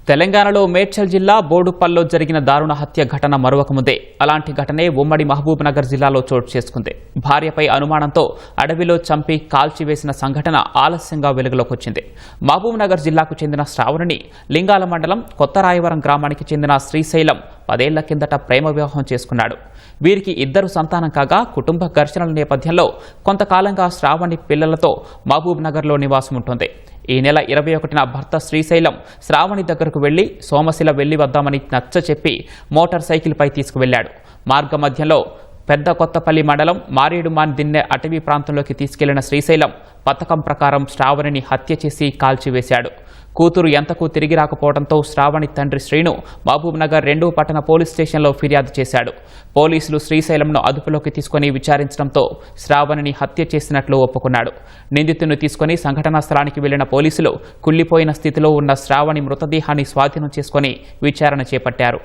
తెలంగాణలో మేడ్చల్ జిల్లా బోడుపల్లో జరిగిన దారుణ హత్య ఘటన మరువకముందే అలాంటి ఘటనే ఉమ్మడి మహబూబ్ నగర్ జిల్లాలో చోటు చేసుకుంది. భార్యపై అనుమానంతో అడవిలో చంపి కాల్చివేసిన సంఘటన ఆలస్యంగా వెలుగులోకి వచ్చింది. మహబూబ్ నగర్ జిల్లాకు చెందిన శ్రావణిని లింగాల మండలం కొత్తరాయవరం గ్రామానికి చెందిన శ్రీశైలం 10 ఏళ్ల కిందట ప్రేమ వివాహం చేసుకున్నాడు. వీరికి 2 సంతానం కాగా కుటుంబ ఘర్షణల నేపథ్యంలో కొంతకాలంగా శ్రావణి పిల్లలతో మహబూబ్ నగర్లో నివాసం ఉంటుంది. ఈ నెల 21న భర్త శ్రీశైలం శ్రావణి దగ్గరకు వెళ్లి సోమశిల వెళ్లి వద్దామని నచ్చచెప్పి మోటార్ సైకిల్పై తీసుకువెళ్లాడు. మార్గ మధ్యలో పెద్ద కొత్తపల్లి మండలం మారేడుమాన్ దిన్నె అటవీ ప్రాంతంలోకి తీసుకెళ్లిన శ్రీశైలం పథకం ప్రకారం శ్రావణిని హత్య చేసి కాల్చివేశాడు. కూతురు ఎంతకు తిరిగి రాకపోవడంతో శ్రావణి తండ్రి శ్రీను మహబూబ్ నగర్ 2 పట్టణ పోలీస్ స్టేషన్లో ఫిర్యాదు చేశాడు. పోలీసులు శ్రీశైలంను అదుపులోకి తీసుకుని విచారించడంతో శ్రావణిని హత్య చేసినట్లు ఒప్పుకున్నాడు. నిందితుడిని తీసుకుని సంఘటనా స్థలానికి వెళ్లిన పోలీసులు కుళ్లిపోయిన స్థితిలో ఉన్న శ్రావణి మృతదేహాన్ని స్వాధీనం చేసుకుని విచారణ చేపట్టారు.